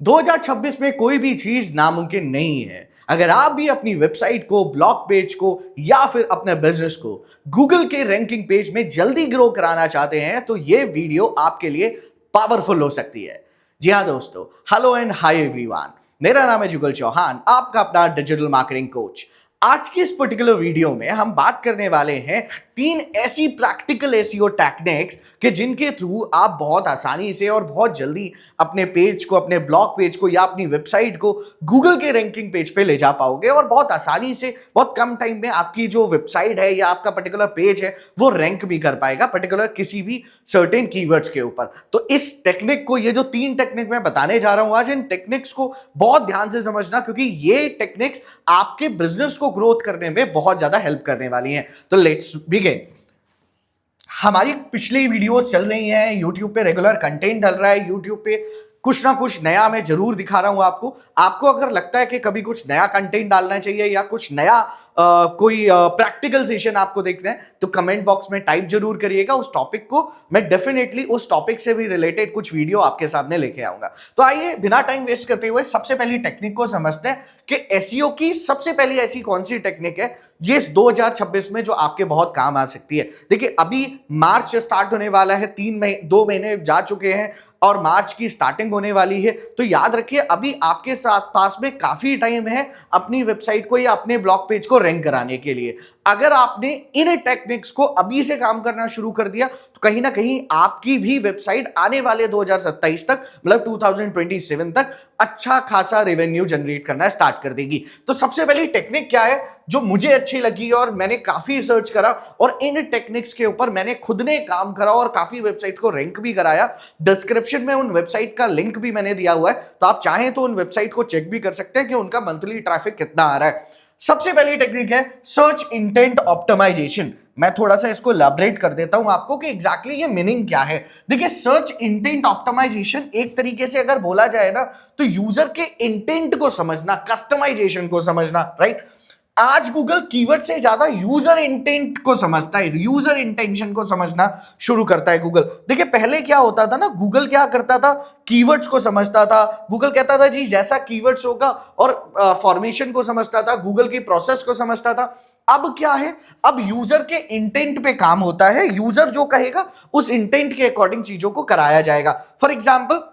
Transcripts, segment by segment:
2026 में कोई भी चीज नामुमकिन नहीं है। अगर आप भी अपनी वेबसाइट को, ब्लॉग पेज को या फिर अपने बिजनेस को गूगल के रैंकिंग पेज में जल्दी ग्रो कराना चाहते हैं तो ये वीडियो आपके लिए पावरफुल हो सकती है। जी हाँ दोस्तों, हेलो एंड हाय एवरीवन। मेरा नाम है जुगल चौहान, आपका अपना डिजिटल मार्केटिंग कोच। आज की इस पर्टिकुलर वीडियो में हम बात करने वाले हैं 3 ऐसी प्रैक्टिकल एसईओ टेक्निक्स कि जिनके थ्रू आप बहुत आसानी से और बहुत जल्दी अपने पेज को, अपने ब्लॉग पेज को या अपनी वेबसाइट को गूगल के रैंकिंग पेज पे ले जा पाओगे और बहुत आसानी से, बहुत कम टाइम में आपकी जो वेबसाइट है या आपका पर्टिकुलर पेज है वो रैंक भी कर पाएगा पर्टिकुलर किसी भी सर्टेन कीवर्ड्स के ऊपर। तो इस टेक्निक को, ये जो 3 टेक्निक मैं बताने जा रहा हूं आज, इन टेक्निक्स को बहुत ध्यान से समझना क्योंकि ये टेक्निक्स आपके बिजनेस को ग्रोथ करने में बहुत ज्यादा हेल्प करने वाली हैं। तो लेट्स बिगिन। हमारी पिछली वीडियोस चल रही हैं, यूट्यूब पे रेगुलर कंटेंट डल रहा है, यूट्यूब पे कुछ ना कुछ नया मैं जरूर दिखा रहा हूं आपको अगर लगता है कि कभी कुछ नया कंटेंट डालना चाहिए या कुछ नया कोई प्रैक्टिकल सेशन आपको देखना है तो कमेंट बॉक्स में टाइप जरूर करिएगा। उस टॉपिक को मैं डेफिनेटली उस टॉपिक से भी रिलेटेड कुछ वीडियो आपके सामने लेके आऊंगा। तो आइए बिना टाइम वेस्ट करते हुए सबसे पहली टेक्निक को समझते हैं कि एसईओ की सबसे पहली ऐसी कौन सी टेक्निक है ये 2026 में जो आपके बहुत काम आ सकती है। देखिए, अभी मार्च स्टार्ट होने वाला है, 2 महीने जा चुके हैं और मार्च की स्टार्टिंग होने वाली है। तो याद रखिए, अभी आपके साथ पास में काफी टाइम है अपनी वेबसाइट को या अपने ब्लॉग पेज को रैंक कराने के लिए। अगर आपने इन टेक्निक्स को अभी से काम करना शुरू कर दिया तो कहीं ना कहीं आपकी भी वेबसाइट आने वाले 2027 तक, मतलब 2027 तक अच्छा खासा रेवेन्यू जनरेट करना स्टार्ट कर देगी। तो सबसे पहली टेक्निक क्या है जो मुझे अच्छी लगी और मैंने काफी सर्च करा और इन टेक्निक्स के ऊपर मैंने खुद ने काम करा और काफी वेबसाइट को रैंक भी कराया। डिस्क्रिप्शन में उन वेबसाइट का लिंक भी मैंने दिया हुआ है, तो आप चाहें तो उन वेबसाइट को चेक भी कर सकते हैं कि उनका मंथली ट्रैफिक कितना आ रहा है। सबसे पहली टेक्निक है सर्च इंटेंट ऑप्टिमाइजेशन। मैं थोड़ा सा इसको एलैबोरेट कर देता हूं आपको कि एग्जैक्टली ये मीनिंग क्या है। देखिए, सर्च इंटेंट ऑप्टिमाइजेशन एक तरीके से अगर बोला जाए ना तो यूजर के इंटेंट को समझना, कस्टमाइजेशन को समझना, राइट। आज गूगल कीवर्ड से ज्यादा यूजर इंटेंट को समझता है, यूजर इंटेंशन को समझना शुरू करता है गूगल। देखिए, पहले क्या होता था ना, गूगल क्या करता था, कीवर्ड्स को समझता था। गूगल कहता था जी जैसा कीवर्ड्स होगा और फॉर्मेशन को समझता था, गूगल की प्रोसेस को समझता था। अब क्या है, अब यूजर के इंटेंट पे काम होता है। यूजर जो कहेगा उस इंटेंट के अकॉर्डिंग चीजों को कराया जाएगा। फॉर एग्जाम्पल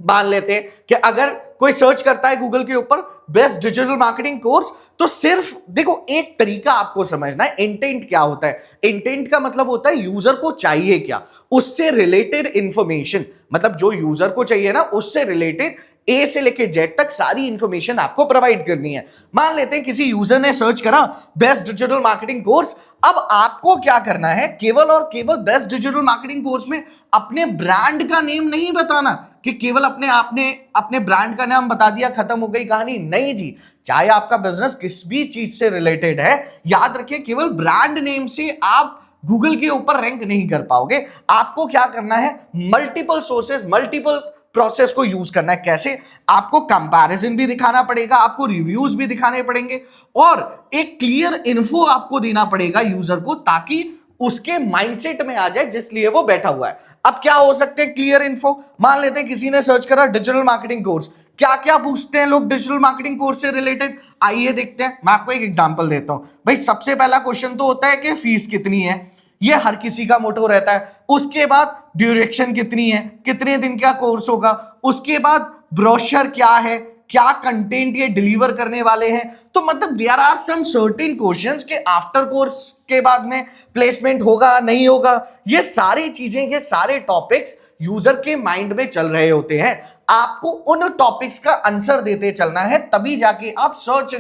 मान लेते हैं कि अगर कोई सर्च करता है गूगल के ऊपर बेस्ट डिजिटल मार्केटिंग कोर्स, तो सिर्फ देखो एक तरीका आपको समझना है इंटेंट क्या होता है। इंटेंट का मतलब होता है यूजर को चाहिए क्या, उससे रिलेटेड इंफॉर्मेशन, मतलब जो यूजर को चाहिए ना उससे रिलेटेड ए से लेके जेड तक सारी इंफॉर्मेशन आपको प्रोवाइड करनी है। मान लेते हैं किसी यूजर ने सर्च करा बेस्ट डिजिटल मार्केटिंग कोर्स। अब आपको क्या करना है, केवल और केवल बेस्ट डिजिटल मार्केटिंग कोर्स में अपने ब्रांड का नेम नहीं बताना कि केवल अपने ब्रांड का नाम बता दिया, खत्म हो गई कहानी। नहीं जी, चाहे आपका बिजनेस किस भी चीज से रिलेटेड है, याद रखिए केवल ब्रांड नेम से आप गूगल के ऊपर रैंक नहीं कर पाओगे। आपको क्या करना है, मल्टीपल सोर्सेस, मल्टीपल प्रोसेस को यूज करना है। कैसे, आपको कंपैरिजन भी दिखाना पड़ेगा, आपको रिव्यूज भी दिखाने पड़ेंगे और एक क्लियर इन्फो आपको देना पड़ेगा यूजर को, ताकि उसके माइंडसेट में आ जाए जिसलिए वो बैठा हुआ है। अब क्या हो सकते हैं क्लियर इन्फो, मान लेते हैं किसी ने सर्च करा डिजिटल मार्केटिंग कोर्स। क्या क्या पूछते हैं लोग डिजिटल मार्केटिंग कोर्स से रिलेटेड, आइए देखते हैं। मैं आपको एक एग्जांपल देता हूं। भाई, सबसे पहला क्वेश्चन तो होता है कि फीस कितनी है, ये हर किसी का मोटो रहता है। उसके बाद ड्यूरेशन कितनी है, कितने दिन का कोर्स होगा। उसके बाद ब्रोशर क्या है, क्या कंटेंट ये डिलीवर करने वाले हैं। तो मतलब there are some certain questions के आफ्टर कोर्स के बाद में प्लेसमेंट होगा नहीं होगा। ये सारी चीजें, ये सारे टॉपिक्स यूजर के माइंड में चल रहे होते हैं। आपको उन टॉपिक्स का आंसर देते चलना है, तभी जाके आप सर्च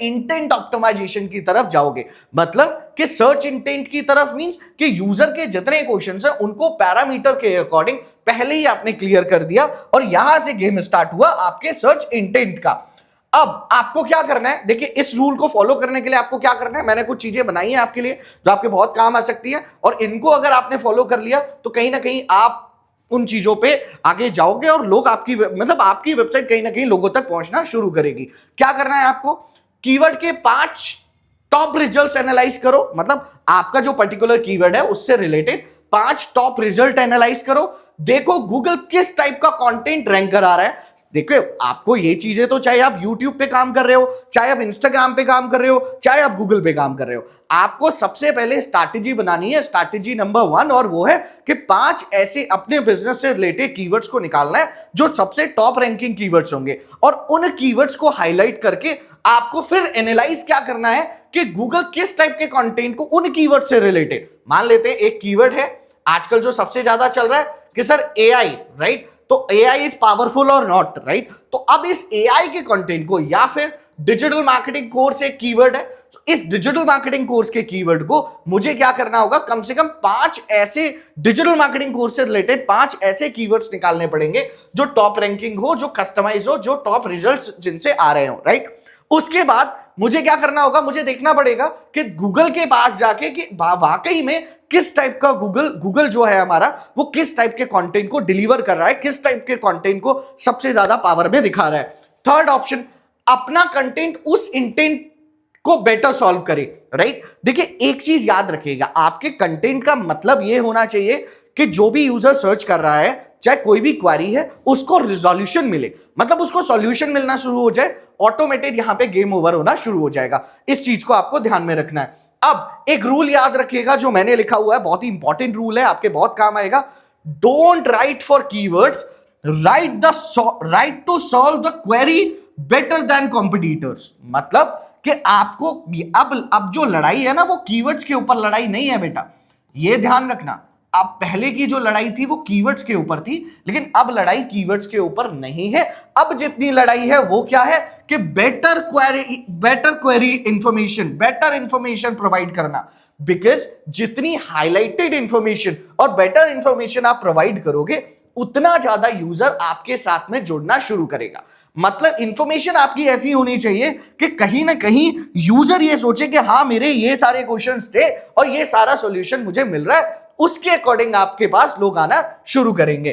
इंटेंट ऑप्टिमाइजेशन की तरफ जाओगे। मतलब कि सर्च इंटेंट की तरफ मींस कि यूजर के जितने क्वेश्चंस हैं उनको पैरामीटर के अकॉर्डिंग पहले ही आपने क्लियर कर दिया और यहां से गेम स्टार्ट हुआ आपके सर्च इंटेंट का। अब आपको क्या करना है, देखिए इस रूल को फॉलो करने के लिए आपको क्या करना है, मैंने कुछ चीजें बनाई हैं आपके लिए जो आपके बहुत काम आ सकती है और इनको अगर आपने फॉलो कर लिया तो कहीं ना कहीं आप उन चीजों पे आगे जाओगे और लोग आपकी वेबसाइट कहीं ना कहीं लोगों तक पहुंचना शुरू करेगी। क्या करना है आपको, कीवर्ड के 5 टॉप रिजल्ट्स एनालाइज करो। मतलब आपका जो पर्टिकुलर कीवर्ड है उससे रिलेटेड 5 टॉप रिजल्ट एनालाइज करो। देखो गूगल किस टाइप का कंटेंट रैंक करा रहा है। देखो आपको ये चीजें तो, चाहे आप YouTube पे काम कर रहे हो, चाहे आप Instagram पे काम कर रहे हो, चाहे आप Google पे काम कर रहे हो, आपको सबसे पहले स्ट्रैटेजी बनानी है, स्ट्रैटेजी नंबर 1, और वो है कि 5 ऐसे अपने बिजनेस से रिलेटेड कीवर्ड्स को निकालना है जो सबसे टॉप रैंकिंग कीवर्ड्स होंगे, और उन कीवर्ड्स को हाईलाइट करके आपको फिर एनालाइज क्या करना है कि गूगल किस टाइप के कंटेंट को उन कीवर्ड से रिलेटेड, मान लेते हैं एक कीवर्ड है आजकल जो सबसे ज्यादा चल रहा है कि सर AI, राइट, तो AI इज पावरफुल और नॉट, राइट, तो अब इस AI के कंटेंट को, या फिर डिजिटल मार्केटिंग कोर्स एक कीवर्ड है, तो इस डिजिटल मार्केटिंग कोर्स के कीवर्ड को मुझे क्या करना होगा, कम से कम 5 ऐसे डिजिटल मार्केटिंग कोर्स से रिलेटेड 5 ऐसे कीवर्ड्स निकालने पड़ेंगे जो टॉप रैंकिंग हो, जो कस्टमाइज हो, जो टॉप रिजल्ट्स जिनसे आ रहे हो, राइट। उसके बाद मुझे क्या करना होगा, मुझे देखना पड़ेगा कि गूगल के पास जाके कि वाकई में किस टाइप का गूगल जो है हमारा, वो किस टाइप के कंटेंट को डिलीवर कर रहा है, किस टाइप के कंटेंट को सबसे ज्यादा पावर में दिखा रहा है। थर्ड ऑप्शन, अपना कंटेंट उस इंटेंट को बेटर सॉल्व करे, राइट। देखिए एक चीज याद रखिएगा, आपके कंटेंट का मतलब ये होना चाहिए कि जो भी यूजर सर्च कर रहा है, चाहे कोई भी क्वेरी है, उसको रिजोल्यूशन मिले, मतलब उसको सॉल्यूशन मिलना शुरू हो जाए, ऑटोमेटेड यहां पे गेम ओवर होना शुरू हो जाएगा। इस चीज को आपको ध्यान में रखना है। अब एक रूल याद रखिएगा जो मैंने लिखा हुआ है, बहुत ही इंपॉर्टेंट रूल है, आपके बहुत काम आएगा। Don't write for keywords, write to solve the query better than competitors. मतलब कि आपको अब जो लड़ाई है ना, वो कीवर्ड्स के ऊपर लड़ाई नहीं है बेटा, ये ध्यान रखना। अब पहले की जो लड़ाई थी वो कीवर्ड्स के ऊपर थी, लेकिन अब लड़ाई कीवर्ड्स के ऊपर नहीं है। अब जितनी लड़ाई है वो क्या है कि better query information, better information provide करना। बिकॉज जितनी हाईलाइटेड इंफॉर्मेशन और बेटर इंफॉर्मेशन आप प्रोवाइड करोगे, उतना ज्यादा यूजर आपके साथ में जुड़ना शुरू करेगा। मतलब इंफॉर्मेशन आपकी ऐसी होनी चाहिए कि कहीं ना कहीं यूजर ये सोचे कि हाँ, मेरे ये सारे क्वेश्चंस थे और ये सारा सॉल्यूशन मुझे मिल रहा है, उसके अकॉर्डिंग आपके पास लोग आना शुरू करेंगे।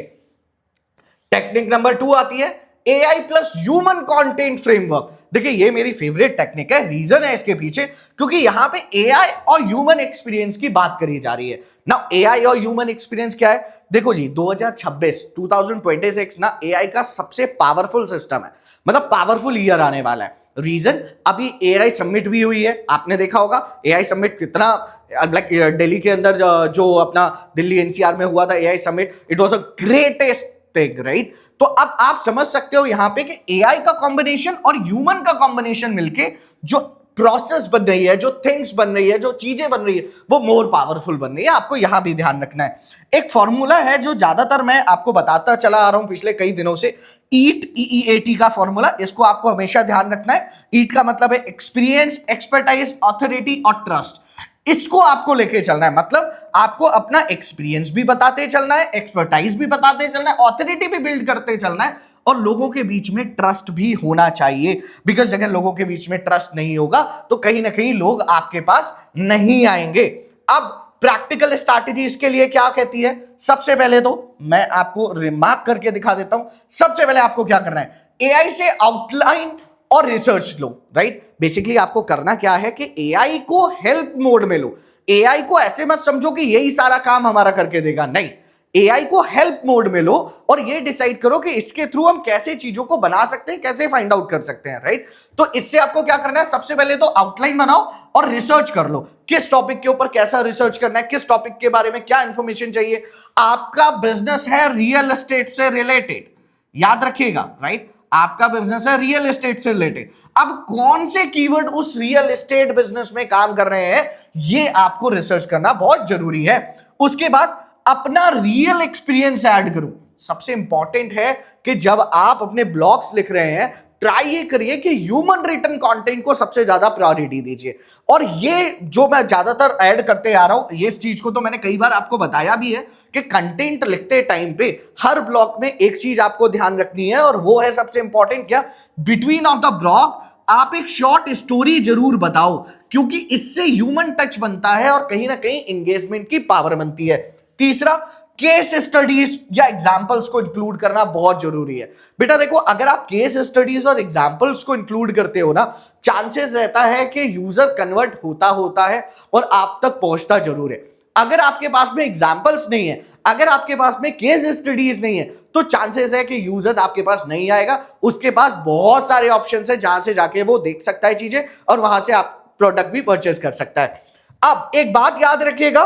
टेक्निक नंबर 2 आती है AI plus human content framework. देखिए ये मेरी फेवरेट टेक्निक है, रीजन है इसके पीछे, क्योंकि यहां पे AI और ह्यूमन एक्सपीरियंस की बात करी जा रही है ना। AI और ह्यूमन एक्सपीरियंस क्या है, देखो जी 2026 ना AI का सबसे पावरफुल सिस्टम है, मतलब पावरफुल ईयर आने वाला है। रीजन, अभी AI समिट भी हुई है, आपने देखा होगा AI समिट कितना, लाइक दिल्ली के अंदर जो अपना दिल्ली NCR में हुआ था AI summit, it was a greatest thing, right. तो अब आप समझ सकते हो यहां पे कि AI का कॉम्बिनेशन और ह्यूमन का कॉम्बिनेशन मिलके जो प्रोसेस बन रही है, जो थिंग्स बन रही है, जो चीजें बन रही है, वो मोर पावरफुल बन रही है। आपको यहां भी ध्यान रखना है। एक फॉर्मूला है जो ज्यादातर मैं आपको बताता चला आ रहा हूं पिछले कई दिनों से, EAT का फॉर्मूला, इसको आपको हमेशा ध्यान रखना है। EAT का मतलब है एक्सपीरियंस, एक्सपर्टाइज, ऑथोरिटी और ट्रस्ट। इसको आपको लेके चलना है, मतलब आपको अपना एक्सपीरियंस भी बताते चलना है, एक्सपर्टाइज भी बताते चलना है, ऑथोरिटी भी बिल्ड करते चलना है, और लोगों के बीच में ट्रस्ट भी होना चाहिए। बिकॉज अगर लोगों के बीच में ट्रस्ट नहीं होगा तो कहीं ना कहीं लोग आपके पास नहीं आएंगे। अब प्रैक्टिकल स्ट्रैटेजी इसके लिए क्या कहती है, सबसे पहले तो मैं आपको रिमार्क करके दिखा देता हूं। सबसे पहले आपको क्या करना है, AI से आउटलाइन और रिसर्च लो, राइट। बेसिकली आपको करना क्या है कि AI को हेल्प मोड में लो। AI को ऐसे मत समझो कि यही सारा काम हमारा करके देगा, नहीं। AI को हेल्प मोड में लो और ये डिसाइड करो कि इसके थ्रू हम कैसे चीजों को बना सकते हैं, कैसे फाइंड आउट कर सकते हैं, राइट। तो इससे आपको क्या करना है, सबसे पहले तो आउटलाइन बनाओ और रिसर्च कर लो, किस टॉपिक के ऊपर कैसा रिसर्च करना है, किस टॉपिक के बारे में क्या इंफॉर्मेशन चाहिए। आपका बिजनेस है रियल एस्टेट से रिलेटेड, याद रखिएगा, राइट। आपका बिजनेस है रियल एस्टेट से रिलेटेड। अब कौन से कीवर्ड उस रियल एस्टेट बिजनेस में काम कर रहे हैं, ये आपको रिसर्च करना बहुत जरूरी है। उसके बाद अपना रियल एक्सपीरियंस ऐड करो। सबसे इंपॉर्टेंट है कि जब आप अपने ब्लॉग्स लिख रहे हैं, ट्राई ये करिए कि ह्यूमन रिटन कंटेंट को सबसे ज्यादा प्रायोरिटी दीजिए। और ये जो मैं ज्यादातर ऐड करते आ रहा हूं, ये इस चीज को तो मैंने कई बार आपको बताया भी है कि कंटेंट लिखते टाइम पे हर ब्लॉग में एक चीज आपको ध्यान रखनी है, और वो है सबसे इंपॉर्टेंट क्या, बिटवीन ऑफ द ब्लॉग आप एक शॉर्ट स्टोरी जरूर बताओ, क्योंकि इससे ह्यूमन टच बनता है और कहीं ना कहीं एंगेजमेंट की पावर बनती है। तीसरा, केस स्टडीज या एग्जांपल्स को इंक्लूड करना बहुत जरूरी है। बेटा देखो, अगर आप केस स्टडीज और एग्जांपल्स को इंक्लूड करते हो ना, चांसेस रहता है कि यूजर कन्वर्ट होता है और आप तक पहुंचता जरूर है। अगर आपके पास में एग्जांपल्स नहीं है, अगर आपके पास में केस स्टडीज नहीं है तो चांसेस है कि यूजर आपके पास नहीं आएगा। उसके पास बहुत सारे ऑप्शन है जहां से जाके वो देख सकता है चीजें और वहां से आप प्रोडक्ट भी परचेस कर सकता है। अब एक बात याद रखिएगा,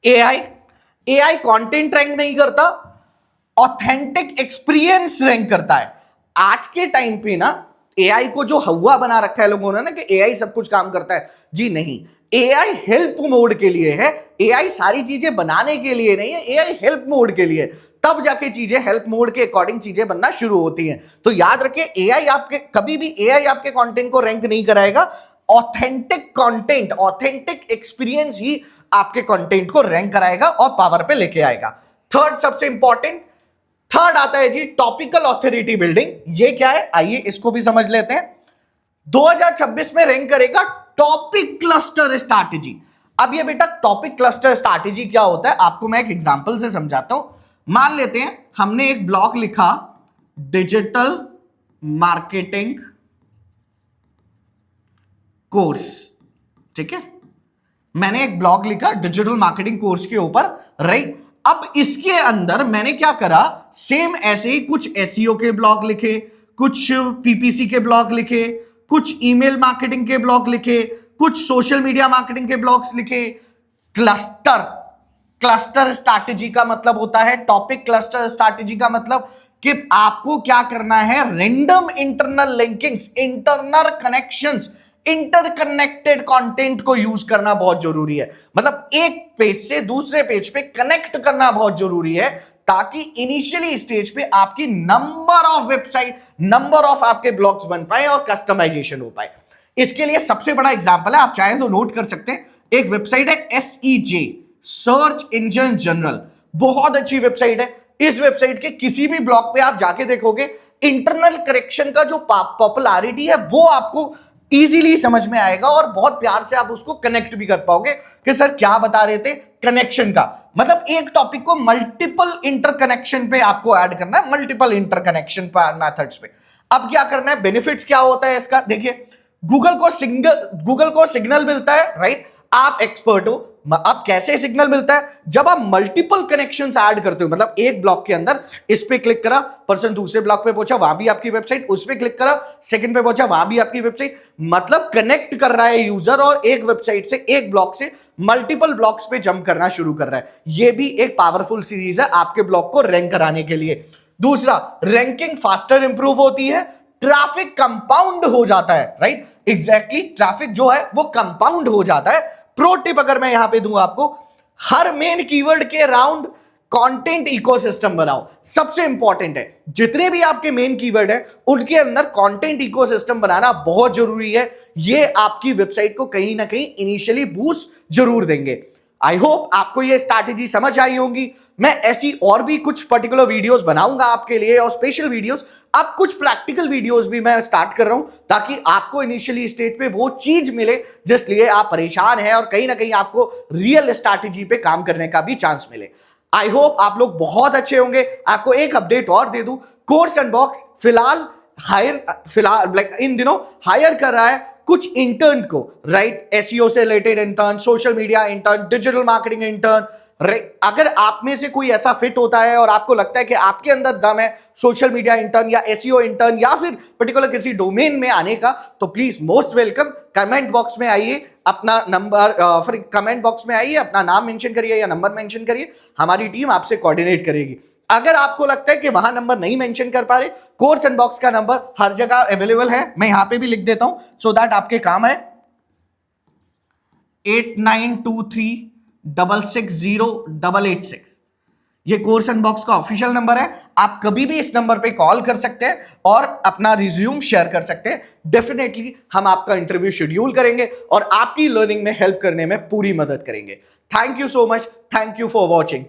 एआई कंटेंट रैंक नहीं करता, ऑथेंटिक एक्सपीरियंस रैंक करता है। आज के टाइम पे ना एआई को जो हवा बना रखा है लोगों ने ना कि एआई सब कुछ काम करता है, जी नहीं, एआई हेल्प मोड के लिए है। एआई सारी चीजें बनाने के लिए नहीं है, एआई हेल्प मोड के लिए, तब जाके चीजें हेल्प मोड के अकॉर्डिंग चीजें बनना शुरू होती हैं। तो याद रखिए, एआई आपके कभी भी एआई आपके कंटेंट को रैंक नहीं कराएगा। ऑथेंटिक कंटेंट, ऑथेंटिक एक्सपीरियंस ही आपके कंटेंट को रैंक कराएगा और पावर पे लेके आएगा। थर्ड सबसे इंपॉर्टेंट, थर्ड आता है जी टॉपिकल ऑथोरिटी बिल्डिंग। ये क्या है, आइए इसको भी समझ लेते हैं। 2026 में रैंक करेगा टॉपिक क्लस्टर स्ट्रैटेजी। अब ये बेटा टॉपिक क्लस्टर स्ट्रैटेजी क्या होता है, आपको मैं एक एग्जांपल से समझाता हूं। मान लेते हैं हमने एक ब्लॉग लिखा डिजिटल मार्केटिंग कोर्स, ठीक है, मैंने एक ब्लॉग लिखा डिजिटल मार्केटिंग कोर्स के ऊपर, राइट। अब इसके अंदर मैंने क्या करा, सेम ऐसे ही कुछ एसईओ के ब्लॉग लिखे, कुछ पीपीसी के ब्लॉग लिखे, कुछ ईमेल मार्केटिंग के ब्लॉग लिखे, कुछ सोशल मीडिया मार्केटिंग के ब्लॉग्स लिखे। क्लस्टर स्ट्रैटेजी का मतलब होता है, टॉपिक क्लस्टर स्ट्रैटेजी का मतलब कि आपको क्या करना है, random internal linkings, internal connections, interconnected content को यूज करना बहुत जरूरी है। मतलब एक पेज से दूसरे पेज पे कनेक्ट करना बहुत जरूरी है, ताकि इनिशियली स्टेज पे आपकी number of website, number of आपके ब्लॉग्स बन पाए और कस्टमाइजेशन हो पाए। इसके लिए सबसे बड़ा एग्जांपल है, आप चाहें तो नोट कर सकते हैं, एक वेबसाइट है SEJ, सर्च इंजन जनरल, बहुत अच्छी वेबसाइट है। इस वेबसाइट के किसी भी ब्लॉग पे आप जाके देखोगे, इंटरनल करेक्शन का जो पॉपुलैरिटी है वो आपको इजीली समझ में आएगा और बहुत प्यार से आप उसको कनेक्ट भी कर पाओगे कि सर क्या बता रहे थे, कनेक्शन का मतलब एक टॉपिक को मल्टीपल इंटरकनेक्शन पे आपको ऐड करना है, मल्टीपल इंटरकनेक्शन मेथड्स पे। अब क्या करना है, बेनिफिट्स क्या होता है इसका, देखिए गूगल को सिग्नल मिलता है, राइट। आप एक्सपर्ट हो, अब कैसे सिग्नल मिलता है, जब आप मल्टीपल कनेक्शंस ऐड करते हो, मतलब एक ब्लॉक के अंदर इस पे क्लिक करा, पर्सन दूसरे ब्लॉक पे पहुंचा, वहां भी आपकी वेबसाइट, उस पे क्लिक करा, सेकंड पे पहुंचा, वहां भी आपकी वेबसाइट, मतलब कनेक्ट कर रहा है यूजर और एक वेबसाइट से, एक ब्लॉक से मल्टीपल ब्लॉक्स पे जंप करना शुरू कर रहा है। यह भी एक पावरफुल सीरीज है आपके ब्लॉक को रैंक कराने के लिए। दूसरा, रैंकिंग फास्टर इंप्रूव होती है, ट्रैफिक कंपाउंड हो जाता है, राइट, एग्जैक्टली, ट्रैफिक जो है वो कंपाउंड हो जाता है। प्रो टिप अगर मैं यहां पे दूं आपको, हर मेन कीवर्ड के अराउंड कंटेंट इकोसिस्टम बनाओ। सबसे इंपॉर्टेंट है, जितने भी आपके मेन कीवर्ड है उनके अंदर कंटेंट इकोसिस्टम बनाना बहुत जरूरी है। ये आपकी वेबसाइट को कहीं ना कहीं इनिशियली बूस्ट जरूर देंगे। आई होप आपको ये स्ट्रैटेजी समझ आई होगी। मैं ऐसी और भी कुछ पर्टिकुलर वीडियोस बनाऊंगा आपके लिए, और स्पेशल वीडियोस, अब कुछ प्रैक्टिकल वीडियोस भी मैं स्टार्ट कर रहा हूं, ताकि आपको इनिशियली स्टेज पे वो चीज मिले जिस लिए आप परेशान हैं और कहीं ना कहीं आपको रियल स्ट्रैटेजी पे काम करने का भी चांस मिले। आई होप आप लोग बहुत अच्छे होंगे। आपको एक अपडेट और दे दूं, कोर्स अनबॉक्स फिलहाल लाइक इन दिनों हायर कर रहा है कुछ इंटर्न को, राइट, एसईओ से related intern, social media intern, digital marketing intern. अगर आप में से कोई ऐसा फिट होता है और आपको लगता है कि आपके अंदर दम है सोशल मीडिया इंटर्न या एसईओ इंटर्न या फिर पर्टिकुलर किसी डोमेन में आने का, तो please most welcome. Comment box में आइए, अपना नंबर फिर कमेंट बॉक्स में आइए, अपना नाम मेंशन करिए या नंबर मेंशन करिए, हमारी टीम आपसे कोऑर्डिनेट करेगी। अगर आपको लगता है कि वहां नंबर नहीं मेंशन कर पा रहे, कोर्स अनबॉक्स का नंबर हर जगह अवेलेबल है, मैं यहां पे भी लिख देता हूं सो दैट आपके काम है, 8923660886। ये कोर्स अनबॉक्स का ऑफिशियल नंबर है। आप कभी भी इस नंबर पे कॉल कर सकते हैं और अपना रिज्यूम शेयर कर सकते हैं। डेफिनेटली हम आपका इंटरव्यू शेड्यूल करेंगे और आपकी लर्निंग में हेल्प करने में पूरी मदद करेंगे। Thank you so much, thank you for watching.